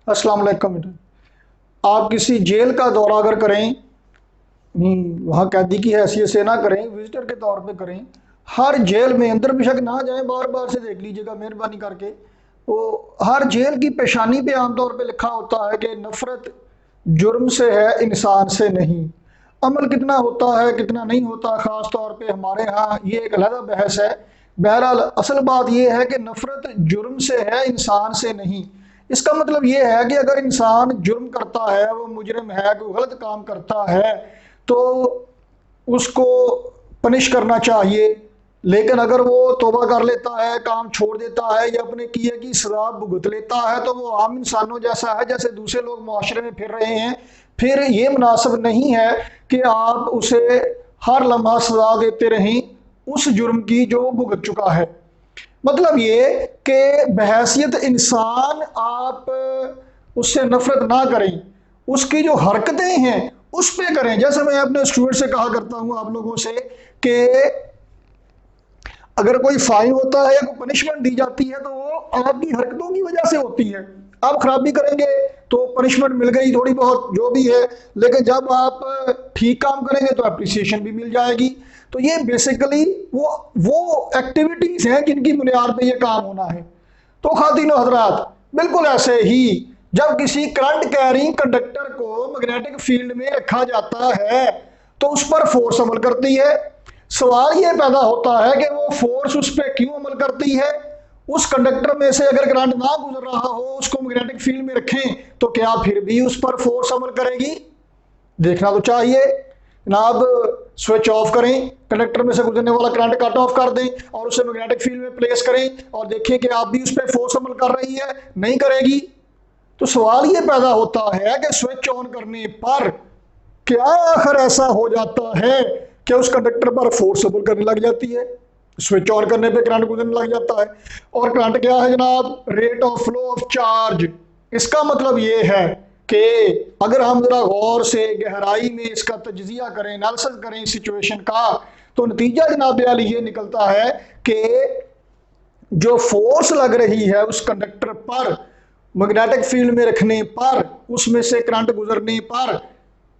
अस्सलाम वालेकुम बेटा। आप किसी जेल का दौरा अगर करें, वहाँ कैदी की हैसियत से ना करें, विजिटर के तौर पे करें। हर जेल में अंदर बेशक ना जाएं, बार बार से देख लीजिएगा मेहरबानी करके। वो हर जेल की पेशानी पे आमतौर पे लिखा होता है कि नफरत जुर्म से है, इंसान से नहीं। अमल कितना होता है कितना नहीं होता, ख़ास तौर पे हमारे यहाँ ये एक अलग बहस है। बहरहाल असल बात यह है कि नफरत जुर्म से है, इंसान से नहीं। इसका मतलब ये है कि अगर इंसान जुर्म करता है, वो मुजरिम है, कोई गलत काम करता है, तो उसको पनिश करना चाहिए। लेकिन अगर वो तौबा कर लेता है, काम छोड़ देता है या अपने किए की सजा भुगत लेता है, तो वो आम इंसानों जैसा है, जैसे दूसरे लोग मुआशरे में फिर रहे हैं। फिर ये मुनासिब नहीं है कि आप उसे हर लम्हा सजा देते रहें उस जुर्म की जो वो भुगत चुका है। मतलब ये कि बहैसियत इंसान आप उससे नफरत ना करें, उसकी जो हरकतें हैं उस पे करें। जैसे मैं अपने स्टूडेंट से कहा करता हूं आप लोगों से कि अगर कोई फाइन होता है या कोई पनिशमेंट दी जाती है तो वो आपकी हरकतों की वजह से होती है। आप खराबी करेंगे तो पनिशमेंट मिल गई थोड़ी बहुत जो भी है, लेकिन जब आप ठीक काम करेंगे तो अप्रिसिएशन भी मिल जाएगी। तो ये बेसिकली वो एक्टिविटीज हैं जिनकी बुनियाद पे ये काम होना है। तो खातिन हजरात, बिल्कुल ऐसे ही जब किसी करंट कैरिंग कंडक्टर को मैग्नेटिक फील्ड में रखा जाता है तो उस पर फोर्स अमल करती है। सवाल ये पैदा होता है कि वो फोर्स उस पर क्यों अमल करती है। उस कंडक्टर में से अगर करंट ना गुजर रहा हो, उसको मैग्नेटिक फील्ड में रखें, तो क्या फिर भी उस पर फोर्स अमल करेगी? देखना तो चाहिए। जनाब, स्विच ऑफ करें, कंडक्टर में से गुजरने वाला करंट कट ऑफ कर दें और उसे मैग्नेटिक फील्ड में प्लेस करें और देखें कि आप भी उस पर फोर्स अमल कर रही है, नहीं करेगी। तो सवाल ये पैदा होता है कि स्विच ऑन करने पर क्या आखिर ऐसा हो जाता है कि उस कंडक्टर पर फोर्स अमल करने लग जाती है? स्विच ऑन करने पे करंट गुजरने लग जाता है। और करंट क्या है जनाब? Rate of flow of charge. इसका मतलब ये है कि अगर हम जरा गौर से गहराई में इसका तज्जिया करें, एनालिसिस करें सिचुएशन का, तो नतीजा जनाब वाली ये निकलता है कि जो फोर्स लग रही है उस कंडक्टर पर मैग्नेटिक फील्ड में रखने पर, उसमें से करंट गुजरने पर,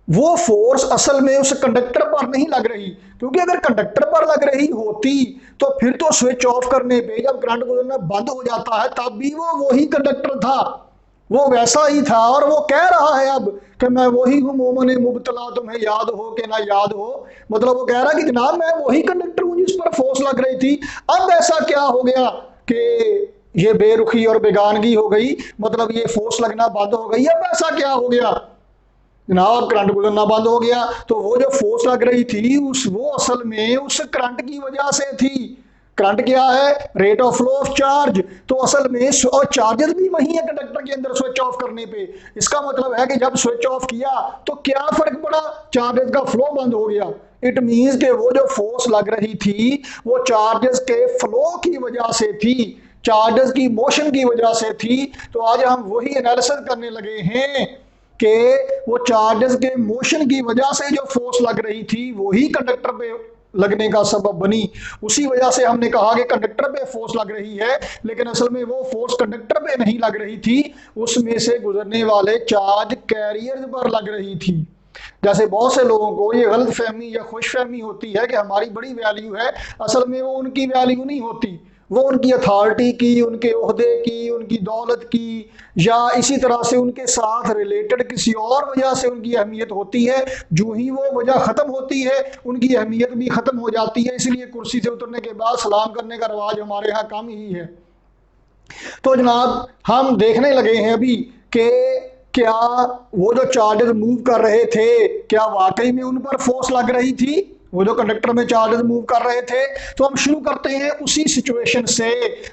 वो फोर्स असल में उस कंडक्टर पर नहीं लग रही। क्योंकि अगर कंडक्टर पर लग रही होती तो फिर तो स्विच ऑफ करने पे जब करंट गुजरना बंद हो जाता है तब भी वो वही कंडक्टर था, वो वैसा ही था। और वो कह रहा है अब कि मैं वही हूँ मोमिन मुब्तला, तुम्हें याद हो कि ना याद हो। मतलब वो कह रहा है कि जनाब मैं वही कंडक्टर हूँ जिस पर फोर्स लग रही थी। अब ऐसा क्या हो गया कि ये बेरुखी और बेगानगी हो गई, मतलब ये फोर्स लगना बंद हो गई। अब ऐसा क्या हो गया जनाब? करंट गुजरना बंद हो गया। तो वो जो फोर्स लग रही थी वो असल में उस करंट की वजह से थी। करंट क्या है? Rate of flow of charge. तो असल में और चार्जेस भी वही है कंडक्टर के अंदर स्विच ऑफ करने पे। इसका मतलब है कि जब स्विच ऑफ किया तो क्या फर्क पड़ा? चार्जेस का फ्लो बंद हो गया। इट मीन्स के वो जो फोर्स लग रही थी वो चार्जेस के फ्लो की वजह से थी, चार्जेस की मोशन की वजह से थी। तो आज हम वही एनालिसिस करने लगे हैं कि वो चार्जेस के मोशन की वजह से जो फोर्स लग रही थी वही कंडक्टर पे लगने का सबब बनी। उसी वजह से हमने कहा कि कंडक्टर पे फोर्स लग रही है, लेकिन असल में वो फोर्स कंडक्टर पे नहीं लग रही थी, उसमें से गुजरने वाले चार्ज कैरियर पर लग रही थी। जैसे बहुत से लोगों को ये गलत फहमी या खुश फहमी होती है कि हमारी बड़ी वैल्यू है, असल में वो उनकी वैल्यू नहीं होती। वो उनकी अथॉरिटी की, उनके ओहदे की, उनकी दौलत की, या इसी तरह से उनके साथ रिलेटेड किसी और वजह से उनकी अहमियत होती है। जो ही वो वजह ख़त्म होती है उनकी अहमियत भी ख़त्म हो जाती है। इसलिए कुर्सी से उतरने के बाद सलाम करने का रवाज हमारे यहाँ कम ही है। तो जनाब हम देखने लगे हैं अभी कि क्या वो जो चार्जेस मूव कर रहे थे क्या वाकई में उन पर फोर्स लग रही थी, वो जो कंडक्टर में चार्जेस मूव कर रहे थे। तो हम शुरू करते हैं उसी सिचुएशन से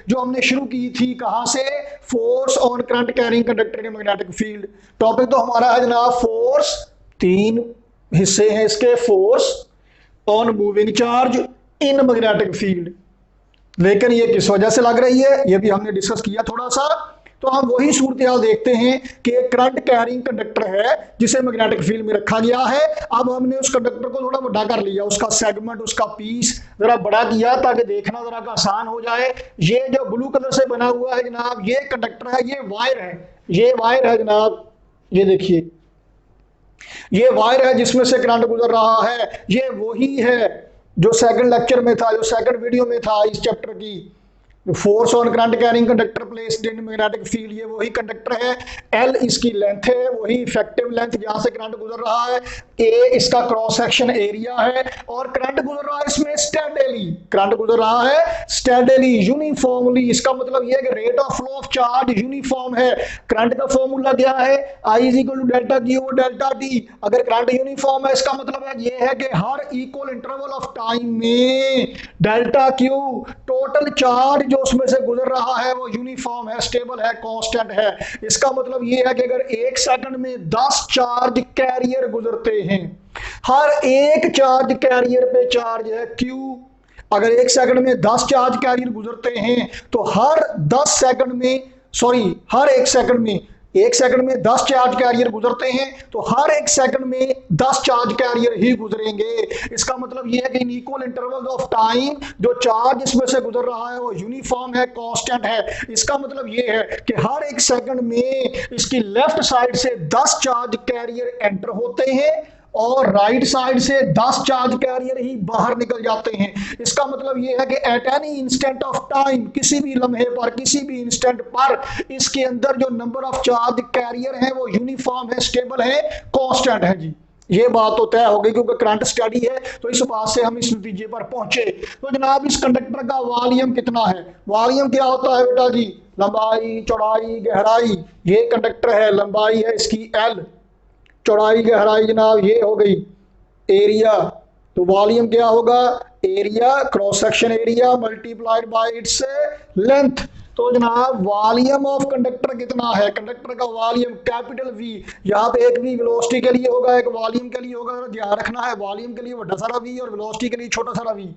जो हमने शुरू की थी। कहां से? Force on current carrying conductor in magnetic field. Topic तो हमारा है जनाब फोर्स। तीन हिस्से हैं इसके। Force on moving charge in magnetic field. लेकिन ये किस वजह से लग रही है ये भी हमने डिस्कस किया थोड़ा सा। तो हम वही सूरत हाल देखते हैं कि एक करंट कैरिंग कंडक्टर है जिसे मैग्नेटिक फील्ड में रखा गया है। अब हमने उस कंडक्टर को थोड़ा बड़ा कर लिया, उसका सेगमेंट, उसका पीस जरा बड़ा किया ताकि देखना जरा आसान हो जाए। ये जो ब्लू कलर से बना हुआ है जनाब, ये कंडक्टर है, ये वायर है, ये वायर है जनाब, ये देखिए, ये वायर है जिसमें से करंट गुजर रहा है। ये वही है जो सेकंड लेक्चर में था, जो सेकंड वीडियो में था इस चैप्टर की, force on current carrying conductor placed in magnetic field. ये वही कंडक्टर है, एल इसकी लेंथ है, वही इफेक्टिव लेंथ जहां से करंट गुजर रहा है, ए इसका क्रॉस सेक्शन एरिया है, और करंट गुजर रहा है इसमें स्टेडली, करंट गुजर रहा है स्टेडली, यूनिफॉर्मली। इसका मतलब ये है कि rate of flow of charge uniform है। करंट का फॉर्मूला क्या है, I is equal to delta Q delta T. अगर करंट यूनिफॉर्म है इसका मतलब है ये है कि हर इक्वल इंटरवल ऑफ टाइम में डेल्टा क्यू टोटल चार्ज जो उसमें से गुजर रहा है वो यूनिफॉर्म है, स्टेबल है, कांस्टेंट है। इसका मतलब ये है कि अगर एक सेकंड में 10 चार्ज कैरियर गुजरते हैं, हर एक चार्ज कैरियर पे चार्ज है क्यू। अगर एक सेकंड में 10 चार्ज कैरियर गुजरते हैं तो हर 10 सेकंड में, सॉरी, हर एक सेकंड में 10 चार्ज कैरियर गुजरते हैं तो हर एक सेकंड में 10 चार्ज कैरियर ही गुजरेंगे। इसका मतलब यह है कि in equal interval of time जो चार्ज इसमें से गुजर रहा है वो यूनिफॉर्म है, कांस्टेंट है। इसका मतलब यह है कि हर एक सेकंड में इसकी लेफ्ट साइड से 10 चार्ज कैरियर एंटर होते हैं और राइट साइड से 10 चार्ज कैरियर ही बाहर निकल जाते हैं। इसका मतलब यह है कि at any instant of time, किसी भी लम्हे पर, किसी भी इंस्टेंट पर इसके अंदर जो नंबर ऑफ चार्ज कैरियर हैं वो यूनिफॉर्म है, स्टेबल है, कांस्टेंट है जी। ये बात तो तय हो गई क्योंकि करंट स्टडी है, तो इस बात से हम इस नतीजे पर पहुंचे। तो जनाब इस कंडक्टर का वॉल्यूम कितना है? वॉल्यूम क्या होता है बेटा जी? लंबाई, चौड़ाई, गहराई। ये कंडक्टर है, लंबाई है इसकी एल, चौड़ाई गहराई जनाब ये हो गई एरिया। तो वॉल्यूम क्या होगा? Area, cross section area multiplied by its length. तो जनाब वॉल्यूम ऑफ कंडक्टर कितना है? कंडक्टर का वॉल्यूम कैपिटल वी, यहाँ पे एक वी वेलोसिटी के लिए होगा, एक वॉल्यूम के लिए होगा। ध्यान रखना है, वॉल्यूम के लिए बड़ा सारा वी और वेलोसिटी के लिए छोटा सारा वी।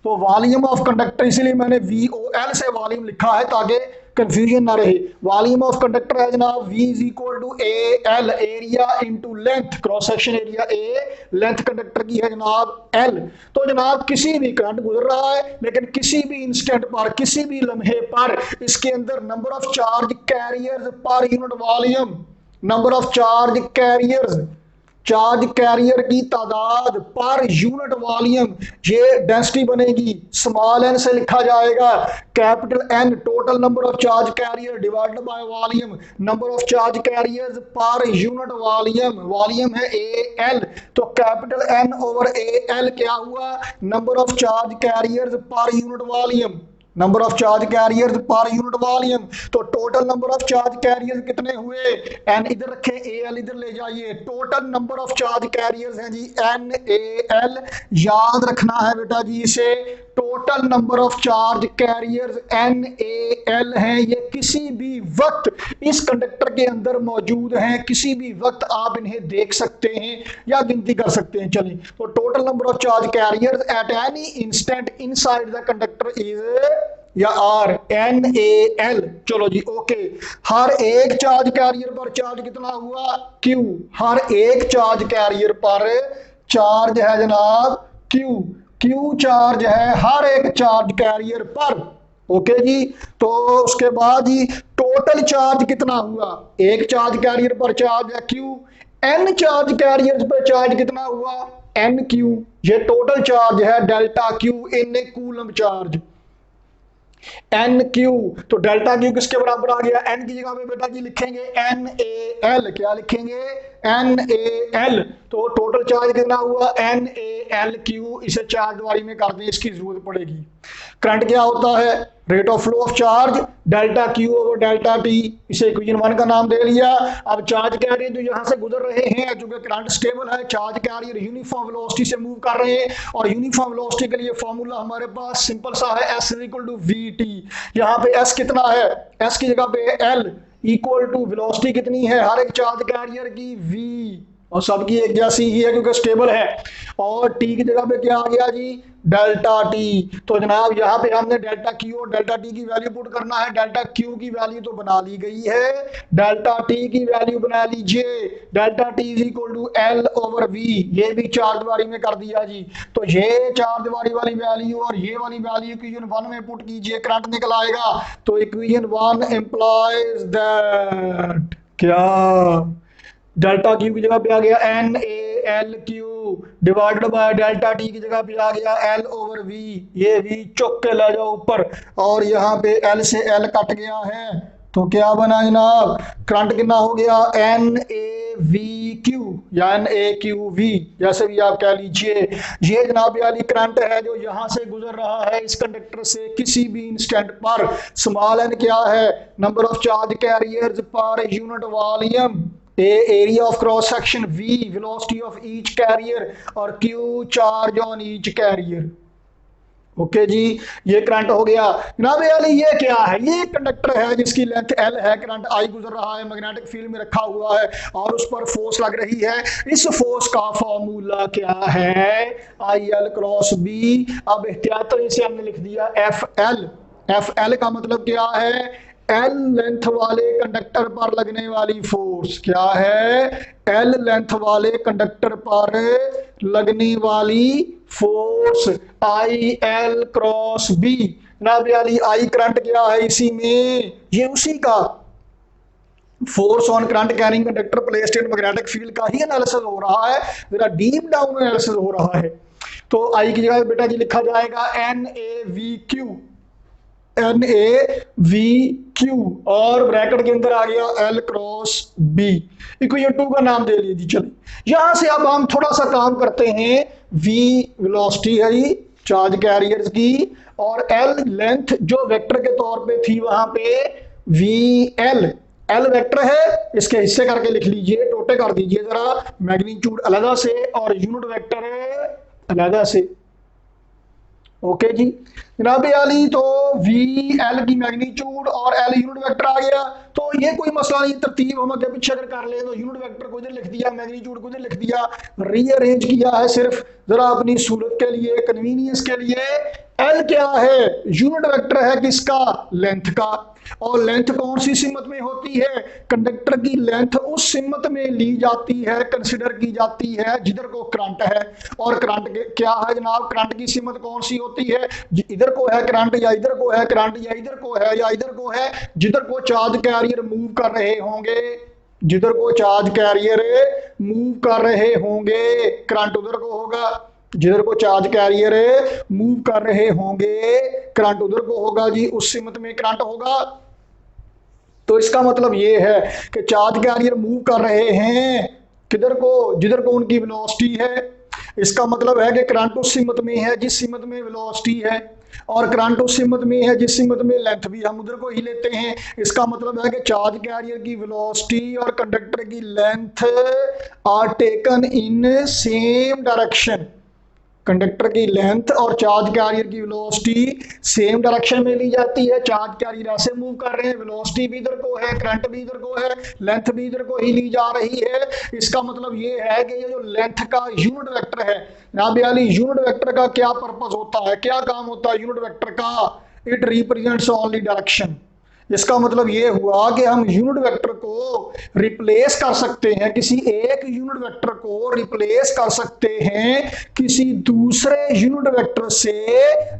तो वॉल्यूम ऑफ कंडक्टर, इसलिए मैंने VOL से वॉल्यूम लिखा है ताकि कंफ्यूजन ना रहे। वॉल्यूम ऑफ कंडक्टर है जनाब V is equal to AL, area into length, cross section area A, length conductor की है जनाब L। तो जनाब किसी भी करंट गुजर रहा है लेकिन किसी भी इंस्टेंट पर, किसी भी लम्हे पर इसके अंदर number of charge carriers per unit volume, number of charge carriers, charge carrier की तादाद पर यूनिट वॉल्यूम, ये डेंसिटी बनेगी, स्मॉल n से लिखा जाएगा, capital N total number of charge career divided by volume, number of charge carriers per unit volume, volume है AL। तो कैपिटल N ओवर AL क्या हुआ? Number of charge carriers per unit volume, number of charge carriers per unit volume. तो total number of charge carriers कितने हुए? N इधर रखें, AL इधर ले जाइए। Total number of charge carriers हैं जी NaL। याद रखना है बेटा जी इसे, total number of charge carriers NaL हैं। ये किसी भी वक्त इस कंडक्टर के अंदर मौजूद हैं, किसी भी वक्त आप इन्हें देख सकते हैं या गिनती कर सकते हैं। चलिए, तो total number of charge carriers at any instant inside the conductor is या आर NaL। चलो जी ओके। हर एक चार्ज कैरियर पर चार्ज कितना हुआ? Q। हर एक चार्ज कैरियर पर चार्ज है जनाब Q चार्ज है हर एक चार्ज कैरियर पर। ओके जी। तो उसके बाद जी टोटल चार्ज कितना हुआ? एक चार्ज कैरियर पर चार्ज है Q, N चार्ज कैरियर पर चार्ज कितना हुआ? NQ। ये टोटल चार्ज है डेल्टा Q इन कूलम चार्ज NQ। तो डेल्टा Q किसके बराबर आ गया? N की जगह पे बेटा जी लिखेंगे NaL। क्या लिखेंगे? NaL। तो टोटल चार्ज कितना हुआ? NaLQ। इसे चार्ज द्वारी में कर दें, इसकी जरूरत पड़ेगी। करंट क्या होता है? Rate of flow of charge delta Q over delta T। इसे इक्वेशन 1 का नाम दे लिया। अब चार्ज कैरियर जो यहाँ से गुजर रहे हैं, चूंकि करंट स्टेबल है, चार्ज कैरियर यूनिफॉर्म वेलोसिटी से मूव कर रहे हैं और यूनिफॉर्म वेलोसिटी के लिए फॉर्मूला हमारे पास सिंपल सा है, S is equal to VT। यहाँ पे S कितना है? S की जगह पे L इक्वल टू वेलोसिटी कितनी है हर एक चार्ज कैरियर की? V। और सबकी एक जैसी ही है क्योंकि स्टेबल है। और टी की जगह पे क्या आ गया जी, डेल्टा टी। तो जनाब यहाँ पे हमने डेल्टा क्यू और डेल्टा टी की वैल्यू पुट करना है। डेल्टा क्यू की वैल्यू तो बना ली गई है, डेल्टा टी की वैल्यू बना लीजिए। Delta t is equal to l over we, ये भी चार दीवारी में कर दिया जी। तो ये चार दीवारी वाली वैल्यू और ये वाली वैल्यू इक्वेशन 1 में पुट कीजिए, करंट निकल आएगा। तो इक्वेशन 1 एम्प्लॉयज दैट क्या, डेल्टा क्यू की जगह पे आ गया N A L Q divided by delta T की जगह पे आ गया एल ओवर वी, ये वी चुक के ले जाओ ऊपर, और यहाँ पे एल से एल कट गया है। तो क्या बना जनाब, करंट कितना हो गया, एन ए वी क्यू या एन ए क्यू वी, जैसे भी आप कह लीजिए। ये जनाब वाली करंट है जो यहाँ से गुजर रहा है इस कंडक्टर से किसी भी इंस्टेंट पर। स्मॉल एन क्या है, number of charge carriers per unit volume, A area of cross section, V velocity of each carrier, और Q charge on each carrier. Okay जी, ये करंट हो गया जनाब। ये क्या है, ये कंडक्टर है जिसकी लेंथ एल है, करंट आई गुजर रहा है, मैग्नेटिक फील्ड में रखा हुआ है और उस पर फोर्स लग रही है। इस फोर्स का फॉर्मूला क्या है, आई एल क्रॉस बी। अब एहतियातन इसे हमने लिख दिया एफ एल। एफ एल का मतलब क्या है, एल लेंथ वाले कंडक्टर पर लगने वाली फोर्स। क्या है, एल लेंथ वाले कंडक्टर पर लगने वाली force, I L cross B. ना वाली आई करंट क्या है इसी में, ये उसी का force on current carrying conductor placed in magnetic field का ही एनालिसिस हो रहा है, मेरा डीप डाउन एनालिसिस हो रहा है। तो आई की जगह बेटा जी लिखा जाएगा N A V Q, N A V Q, और ब्रैकेट के अंदर आ गया एल क्रॉस बी। इक्वेशन 2 का नाम दे लीजिए। चलिए यहां से अब हम थोड़ा सा काम करते हैं। वी वेलोसिटी है जी चार्ज कैरियर्स की, और एल लेंथ जो वेक्टर के तौर पे थी वहां पे वी एल, एल वेक्टर है, इसके हिस्से करके लिख लीजिए, टोटे कर दीजिए जरा, मैग्नीट्यूड अलग से और यूनिट वेक्टर अलग से। ओके जी जनाब आली, तो वी एल की मैग्नीट्यूड और एल यूनिट वेक्टर आ गया। तो ये कोई मसला नहीं, तरतीब हम अगर पीछे अगर कर ले तो यूनिट वेक्टर को इधर लिख दिया, मैग्नीट्यूड को इधर लिख दिया, रीअरेंज किया है सिर्फ जरा अपनी सूरत के लिए, कन्वीनियंस के लिए। एल क्या है, यूनिट वेक्टर है किसका, लेंथ का। और लेंथ कौन सी सिमत में होती है, कंडक्टर की लेंथ उस सिमत में ली जाती है, कंसिडर की जाती है जिधर को करंट है। और करंट क्या है जनाब, करंट की सिमत कौन सी होती है, इधर को है करंट या इधर को है करंट, या इधर को है या इधर को है, जिधर को चार्ज कैरियर मूव कर रहे होंगे, जिधर को चार्ज कैरियर मूव कर रहे होंगे करंट उधर को होगा, जिधर को चार्ज कैरियर मूव कर रहे होंगे करंट उधर को होगा जी, उस सिमत में करंट होगा। तो इसका मतलब ये है कि चार्ज कैरियर मूव कर रहे हैं किधर को, जिधर को उनकी वेलोसिटी है। इसका मतलब है कि करंट उस सिमत में है जिस सिमत में वेलोसिटी है, और करंट उस सिमत में है जिस सिमत में लेंथ भी हम उधर को ही लेते हैं। इसका मतलब है कि चार्ज कैरियर की वेलोसिटी और कंडक्टर की length are taken in same direction. Conductor की लेंथ और चार्ज कैरियर की वेलोसिटी सेम डायरेक्शन में ली जाती है। चार्ज कैरियर ऐसे मूव कर रहे हैं, वेलोसिटी भी इधर को है, करंट भी इधर को है, लेंथ भी इधर को ही ली जा रही है। इसका मतलब ये है कि ये जो लेंथ का यूनिट वेक्टर है यहाँ पे, यूनिट वेक्टर का क्या पर्पस होता है, क्या काम होता है यूनिट वेक्टर का, इट रिप्रेजेंट्स ओनली डायरेक्शन। इसका मतलब ये हुआ कि हम यूनिट वेक्टर को रिप्लेस कर सकते हैं, किसी एक यूनिट वेक्टर को रिप्लेस कर सकते हैं किसी दूसरे यूनिट वेक्टर से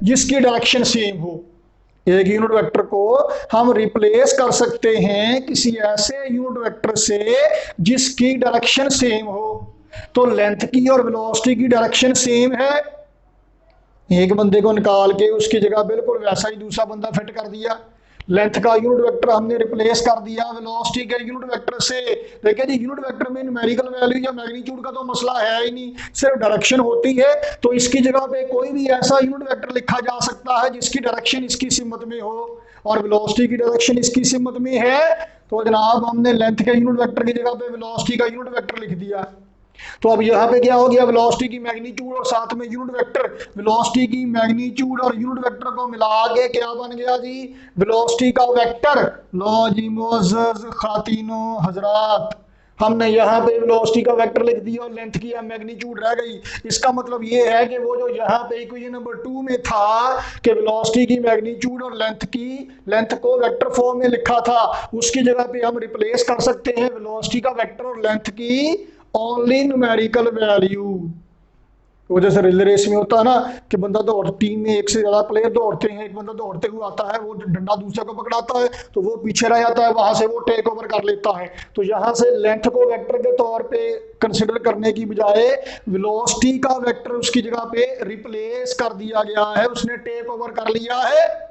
जिसकी डायरेक्शन सेम हो। एक यूनिट वेक्टर को हम रिप्लेस कर सकते हैं किसी ऐसे यूनिट वेक्टर से जिसकी डायरेक्शन सेम हो। तो लेंथ की और वेलोसिटी की डायरेक्शन सेम है, एक बंदे को निकाल के उसकी जगह बिल्कुल वैसा ही दूसरा बंदा फिट कर दिया। लेंथ का यूनिट वेक्टर हमने रिप्लेस कर दिया वेलोसिटी के यूनिट वेक्टर से। देखिए जी यूनिट वेक्टर में न्यूमेरिकल वैल्यू या मैग्नीट्यूड का तो मसला है ही नहीं, सिर्फ डायरेक्शन होती है। तो इसकी जगह पे कोई भी ऐसा यूनिट वेक्टर लिखा जा सकता है जिसकी डायरेक्शन इसकी सिमत में हो और वेलोसिटी की डायरेक्शन इसकी सिमत में है। तो जनाब हमने लेंथ के यूनिट वेक्टर की जगह पे वेलोसिटी का यूनिट वेक्टर लिख दिया। तो अब यहाँ पे क्या हो गया, वेलोसिटी की मैग्नीट्यूड और साथ में यूनिट वेक्टर, वेलोसिटी की मैग्नीट्यूड और यूनिट वेक्टर को मिला के क्या बन गया जी, वेलोसिटी का वेक्टर। लो जी मोअज़्ज़ज़ खातिनो हजरात, हमने यहाँ पे वेलोसिटी का वेक्टर लिख दिया और लेंथ की मैग्नीट्यूड रह गई। इसका मतलब ये है कि वो जो यहाँ पे इक्वेशन नंबर 2 में था कि वेलोसिटी की मैग्नीट्यूड और लेंथ को वेक्टर फॉर्म में लिखा था, उसकी जगह पे हम रिप्लेस कर सकते हैं वेलोसिटी का वेक्टर और लेंथ की ओनली न्यूमेरिकल वैल्यू। वो जैसे रिले रेस में होता है ना कि बंदा दौड़, टीम में एक से ज्यादा प्लेयर दौड़ते हैं, एक बंदा दौड़ते हुए आता है, वो डंडा दूसरे को पकड़ाता है तो वो पीछे रह जाता है, वहां से वो टेक ओवर कर लेता है। तो यहाँ से लेंथ को वेक्टर के तौर पे कंसिडर करने की बजाय वेलोसिटी का वेक्टर उसकी जगह पे रिप्लेस कर दिया गया है, उसने टेक ओवर कर लिया है।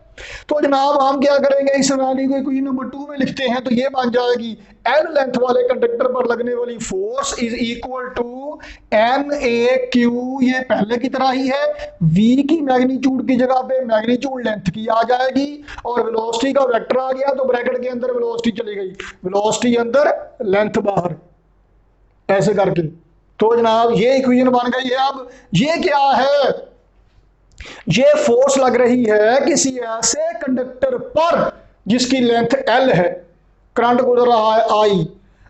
तो जनाब हम क्या करेंगे, इस वैल्यू को इक्वेशन नंबर 2 में लिखते हैं तो ये बन जाएगी एल लेंथ वाले कंडक्टर पर लगने वाली force is equal to N A Q, ये पहले की तरह ही है, v की मैग्नीट्यूड की जगह पे मैग्नीट्यूड लेंथ की आ जाएगी और वेलोसिटी का वेक्टर आ गया तो ब्रैकेट के अंदर वेलोसिटी चली गई, वेलोसिटी अंदर लेंथ बाहर, ऐसे करके। तो जनाब ये इक्वेशन बन गई है। अब ये क्या है, ये फोर्स लग रही है किसी ऐसे कंडक्टर पर जिसकी लेंथ L है, करंट गुजर रहा है I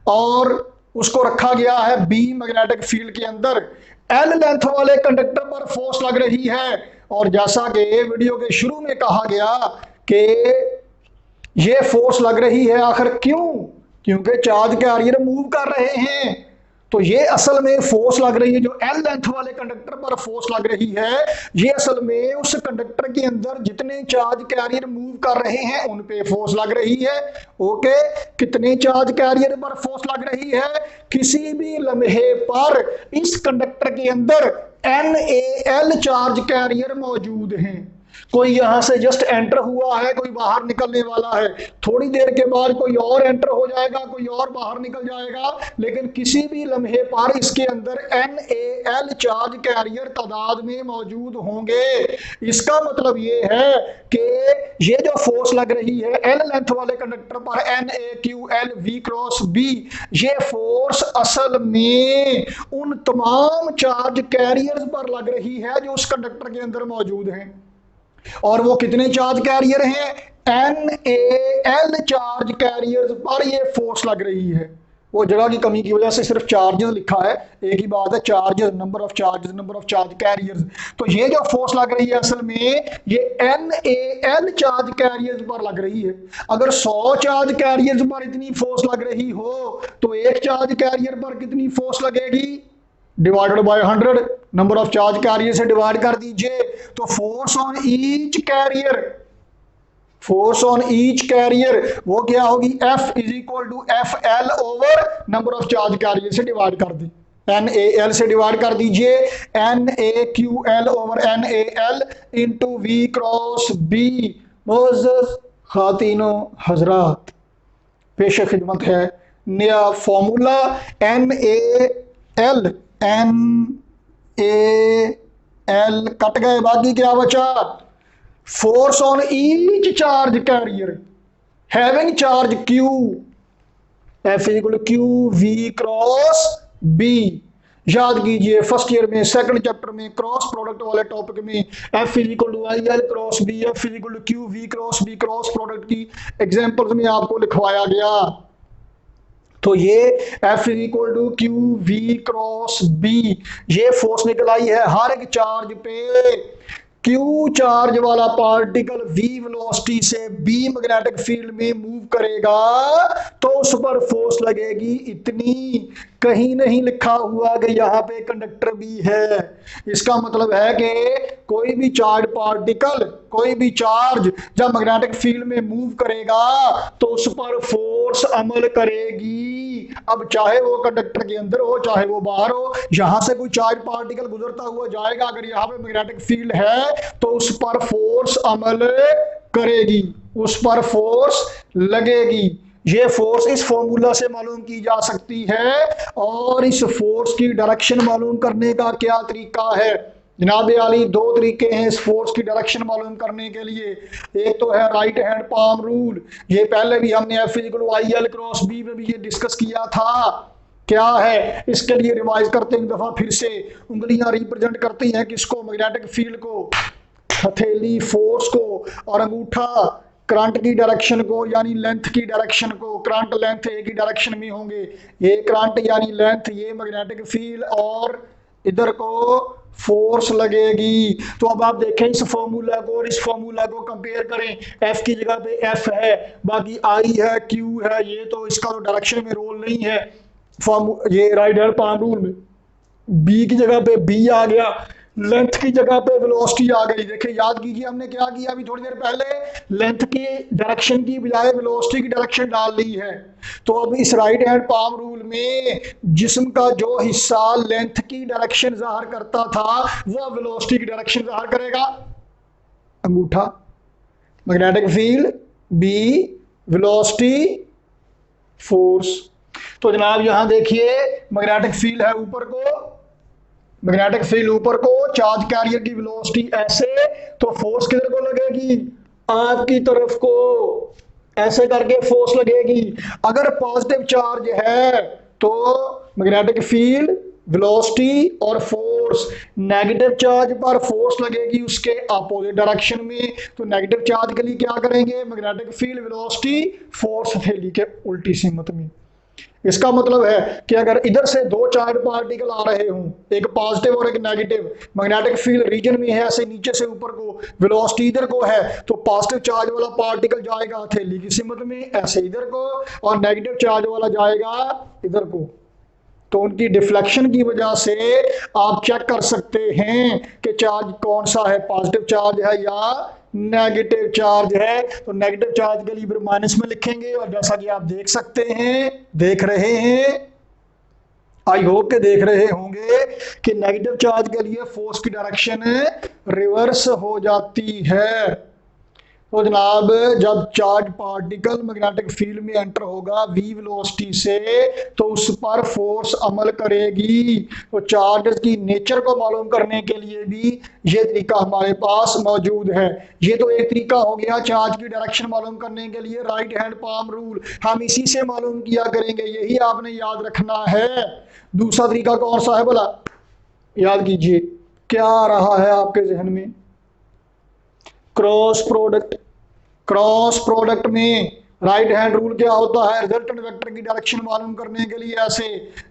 और उसको रखा गया है B मैग्नेटिक फील्ड के अंदर। L लेंथ वाले कंडक्टर पर फोर्स लग रही है और जैसा कि वीडियो के शुरू में कहा गया कि ये फोर्स लग रही है आखिर क्यों, क्योंकि चार्ज कैरियर मूव कर रहे हैं। तो ये असल में फोर्स लग रही है, जो एल लेंथ वाले कंडक्टर पर फोर्स लग रही है, ये असल में उस कंडक्टर के अंदर जितने चार्ज कैरियर मूव कर रहे हैं उन पे फोर्स लग रही है। ओके, कितने चार्ज कैरियर पर फोर्स लग रही है, किसी भी लम्हे पर इस कंडक्टर के अंदर NaL चार्ज कैरियर मौजूद हैं। कोई यहां से जस्ट एंटर हुआ है, कोई बाहर निकलने वाला है, थोड़ी देर के बाद कोई और एंटर हो जाएगा, कोई और बाहर निकल जाएगा, लेकिन किसी भी लम्हे पर इसके अंदर NaL चार्ज कैरियर तादाद में मौजूद होंगे। इसका मतलब ये है कि ये जो फोर्स लग रही है एल लेंथ वाले कंडक्टर पर NaQL V क्रॉस B, ये फोर्स असल में उन तमाम चार्ज कैरियर्स पर लग रही है जो उस कंडक्टर के अंदर मौजूद हैं। और वो कितने चार्ज कैरियर हैं, NaL चार्ज कैरियर्स पर ये फोर्स लग रही है। वो जगह की कमी की वजह से सिर्फ चार्जेस लिखा है, एक ही बात है, charges, number of charge carriers. तो ये जो फोर्स लग रही है असल में ये NaL चार्ज कैरियर्स पर लग रही है। अगर 100 चार्ज कैरियर्स पर इतनी फोर्स लग रही हो तो एक चार्ज कैरियर पर कितनी फोर्स लगेगी, divided by 100, number of charge carrier से डिवाइड कर दीजिए। तो फोर्स ऑन ईच कैरियर वो क्या होगी, F is equal to FL over number of charge carrier से डिवाइड कर दी, NaL से डिवाइड कर दीजिए, NaQL over NaL into V cross B। मोअज़्ज़ज़ खातिनो हजरात, पेश खिदमत है नया फॉर्मूला NaL कट गए, बाकी क्या बचा, force on each charge carrier having charge Q, F equal Q V cross B। याद कीजिए फर्स्ट ईयर में, सेकंड चैप्टर में, क्रॉस प्रोडक्ट वाले टॉपिक में F equal to IL cross B, F equal to Q V cross B cross product की examples में आपको लिखवाया गया। तो ये F equal to Q V cross B, ये फोर्स निकल आई है हर एक चार्ज पे। Q चार्ज वाला पार्टिकल V वेलोसिटी से B मैग्नेटिक फील्ड में मूव करेगा तो उस पर फोर्स लगेगी इतनी, कहीं नहीं लिखा हुआ कि यहाँ पे कंडक्टर भी है। इसका मतलब है कि कोई भी चार्ज पार्टिकल, कोई भी चार्ज जब मैग्नेटिक फील्ड में मूव करेगा तो उस पर फोर्स अमल करेगी। अब चाहे वो कंडक्टर के अंदर हो चाहे वो बाहर हो, यहां से कोई चार्ज पार्टिकल गुजरता हुआ जाएगा, अगर यहाँ पे मैग्नेटिक फील्ड है तो उस पर फोर्स अमल करेगी, उस पर फोर्स लगेगी। ये फोर्स इस फॉर्मूला से मालूम की जा सकती है। और इस फोर्स की डायरेक्शन मालूम करने का क्या तरीका है जनाब आली, दो तरीके हैं इस फोर्स की डायरेक्शन मालूम करने के लिए। एक तो है राइट हैंड पाम रूल, ये पहले भी हमने F equal to IL cross B में भी ये डिस्कस किया था। क्या है, इसके लिए रिवाइज करते हैं एक दफा फिर से। उंगलियां रिप्रेजेंट करती हैं किसको, मैग्नेटिक फील्ड को, हथेली फोर्स को, और अंगूठा करंट की डायरेक्शन को यानी लेंथ की डायरेक्शन को, करंट लेंथ एक ही डायरेक्शन में होंगे, ये करंट यानी लेंथ, ये मैग्नेटिक फील्ड, और इधर को फोर्स लगेगी। तो अब आप देखें इस फॉर्मूला को और इस फॉर्मूला को कंपेयर करें, एफ की जगह पे एफ है, बाकी आई है, क्यू है, ये तो इसका तो डायरेक्शन में रोल नहीं है ये राइट हैंड पाम रूल में। बी की जगह पे बी आ गया, लेंथ की जगह पे वेलोसिटी आ गई। देखिए याद कीजिए हमने क्या किया अभी थोड़ी देर पहले, लेंथ की डायरेक्शन की बजाय वेलोसिटी की डायरेक्शन डाल ली है। तो अब इस राइट हैंड पाम रूल में जिस्म का जो हिस्सा लेंथ की डायरेक्शन जाहिर करता था वह वेलोसिटी की डायरेक्शन जाहिर करेगा। अंगूठा, magnetic field, B, velocity, force. तो जनाब यहां देखिए मैग्नेटिक फील्ड है ऊपर को, मैग्नेटिक फील्ड ऊपर को, चार्ज कैरियर की वेलोसिटी ऐसे, तो फोर्स किधर को लगेगी, आपकी तरफ को, ऐसे करके फोर्स लगेगी। अगर पॉजिटिव चार्ज है तो मैग्नेटिक फील्ड, वेलोसिटी और फोर्स, नेगेटिव चार्ज पर फोर्स लगेगी उसके अपोजिट डायरेक्शन में। तो नेगेटिव चार्ज के लिए क्या करेंगे, मैग्नेटिक फील्ड, वेलोसिटी, फोर्स हथेली के उल्टी सिमत में। इसका मतलब है कि अगर इधर से दो चार्ज पार्टिकल आ रहे हों, एक पॉजिटिव और एक नेगेटिव, मैग्नेटिक फील्ड रीजन में है ऐसे नीचे से ऊपर को, वेलोसिटी इधर को है, तो पॉजिटिव चार्ज वाला पार्टिकल जाएगा हथेली की सिमत में ऐसे इधर को, और नेगेटिव चार्ज वाला जाएगा इधर को। तो उनकी डिफ्लेक्शन की वजह से आप चेक कर सकते हैं कि चार्ज कौन सा है, पॉजिटिव चार्ज है या नेगेटिव चार्ज है। तो नेगेटिव चार्ज के लिए फिर माइनस में लिखेंगे, और जैसा कि आप देख सकते हैं, देख रहे हैं, आई होप के देख रहे होंगे कि नेगेटिव चार्ज के लिए फोर्स की डायरेक्शन रिवर्स हो जाती है। तो जनाब जब चार्ज पार्टिकल मैग्नेटिक फील्ड में एंटर होगा v वेलोसिटी से, तो उस पर फोर्स अमल करेगी। तो चार्ज की नेचर को मालूम करने के लिए भी ये तरीका हमारे पास मौजूद है। ये तो एक तरीका हो गया चार्ज की डायरेक्शन मालूम करने के लिए, राइट हैंड पाम रूल, हम इसी से मालूम किया करेंगे, यही आपने याद रखना है। दूसरा तरीका कौन सा है भला, याद कीजिए, क्या आ रहा है आपके जहन में, क्रॉस प्रोडक्ट। क्रॉस प्रोडक्ट में राइट हैंड रूल क्या होता है, रिजल्टेंट वेक्टर की डायरेक्शन मालूम करने के लिए ऐसे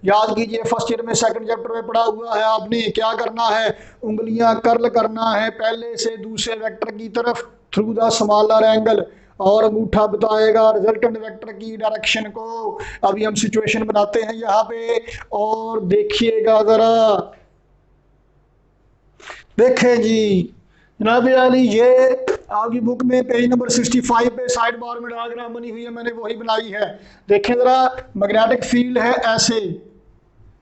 याद कीजिए, फर्स्ट ईयर में सेकंड चैप्टर में पढ़ा हुआ है आपने। क्या करना है, उंगलियां कर्ल करना है पहले से दूसरे वेक्टर की तरफ थ्रू द स्मॉलर एंगल, और अंगूठा बताएगा रिजल्टेंट वेक्टर की डायरेक्शन को। अभी हम सिचुएशन बनाते हैं यहाँ पे, और देखिएगा जरा, देखें जी जनाब अली, ये आपकी बुक में पेज नंबर 65 पे साइड बार में डायग्राम बनी हुई है, मैंने वही बनाई है। देखें जरा, मैग्नेटिक फील्ड है ऐसे,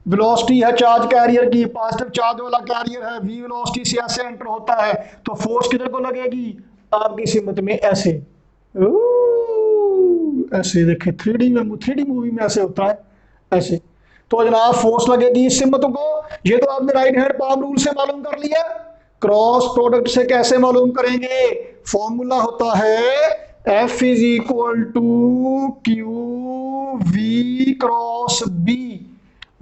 वेलोसिटी है चार्ज कैरियर की, पॉजिटिव चार्ज वाला कैरियर है, v वेलोसिटी से ऐसे एंटर होता है, तो फोर्स किधर को लगेगी, आपकी सिमत में ऐसे, ऐसे देखें 3D मूवी में ऐसे होता है ऐसे। तो जनाब फोर्स लगेगी इस सिमत को, ये तो आपने राइट हैंड पाम रूल से मालूम कर लिया। क्रॉस प्रोडक्ट से कैसे मालूम करेंगे, फॉर्मूला होता है F is equal to Q V cross B.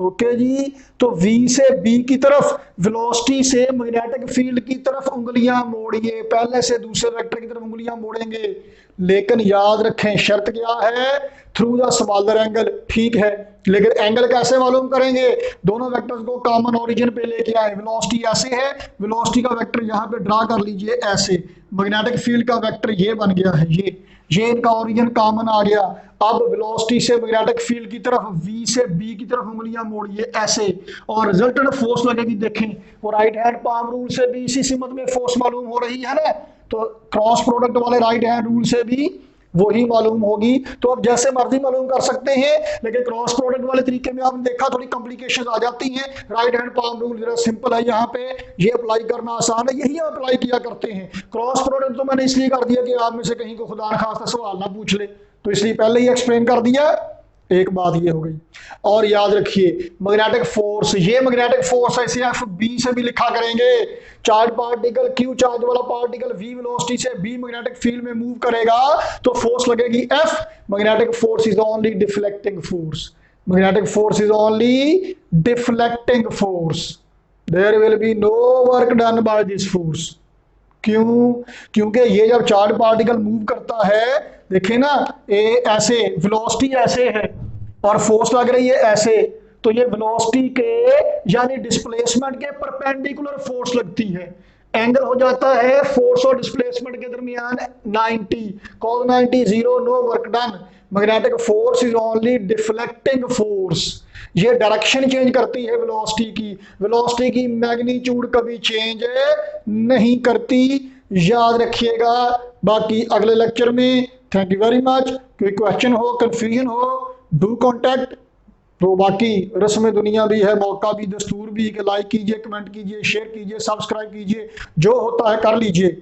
Okay जी, तो V से B की तरफ, वेलोसिटी से मैग्नेटिक फील्ड की तरफ उंगलियां मोड़िए, पहले से दूसरे वेक्टर की तरफ उंगलियां मोड़ेंगे, लेकिन याद रखें शर्त क्या है, थ्रू द स्मॉलर एंगल। ठीक है, लेकिन एंगल कैसे मालूम करेंगे, दोनों वेक्टर्स को कॉमन ओरिजिन पे लेके आए, वेलोसिटी ऐसे है, वेलोसिटी का वेक्टर यहाँ पे ड्रा कर लीजिए ऐसे, मैग्नेटिक फील्ड का वेक्टर ये बन गया है, ये इनका ओरिजिन कॉमन आ गया। अब वेलोसिटी से मैग्नेटिक फील्ड की तरफ, V से B की तरफ उंगलियां मोड़िए ऐसे, और रिजल्टेंट फोर्स लगेगी देखें, और राइट हैंड पाम रूल से भी इसी सिमत में फोर्स मालूम हो रही है ना, तो क्रॉस प्रोडक्ट वाले राइट हैंड रूल से भी वही मालूम होगी। तो अब जैसे मर्जी मालूम कर सकते हैं, लेकिन क्रॉस प्रोडक्ट वाले तरीके में आपने देखा थोड़ी कॉम्प्लिकेशन आ जाती हैं। राइट हैंड पाम रूल जरा सिंपल है, यहाँ पे ये अप्लाई करना आसान है, यही हम अप्लाई किया करते हैं। क्रॉस प्रोडक्ट तो मैंने इसलिए कर दिया कि आप में से कहीं को खुदा न खास्ता सवाल ना पूछ ले, तो इसलिए पहले ही एक्सप्लेन कर दिया। एक बात ये हो गई, और याद रखिए मैग्नेटिक फोर्स, ये मैग्नेटिक फोर्स ऐसे एफ बी से भी लिखा करेंगे, चार्ज पार्टिकल क्यू चार्ज वाला पार्टिकल v वेलोसिटी से b मैग्नेटिक फील्ड में मूव करेगा तो फोर्स लगेगी F। Magnetic force is only deflecting force, magnetic force is only deflecting force, there will be no work done by this force. क्यों? क्योंकि ये जब चार्ज पार्टिकल मूव करता है, देखें ना, ये ऐसे वेलोसिटी ऐसे है और फोर्स लग रही है ऐसे, तो ये वेलोसिटी के यानी डिस्प्लेसमेंट के परपेंडिकुलर फोर्स लगती है। एंगल हो जाता है फोर्स और डिस्प्लेसमेंट के दरमियान 90, cos 90 0, no work done. Magnetic force is only deflecting force. ये डायरेक्शन चेंज करती है वेलोसिटी की मैग्नीट्यूड कभी चेंज नहीं करती, याद रखिएगा। बाकी अगले लेक्चर में, थैंक यू वेरी मच। कोई क्वेश्चन हो, कंफ्यूजन हो, डू कॉन्टैक्ट। तो बाकी रस्म दुनिया भी है, मौका भी, दस्तूर भी, कि लाइक कीजिए, कमेंट कीजिए, शेयर कीजिए, सब्सक्राइब कीजिए, जो होता है कर लीजिए।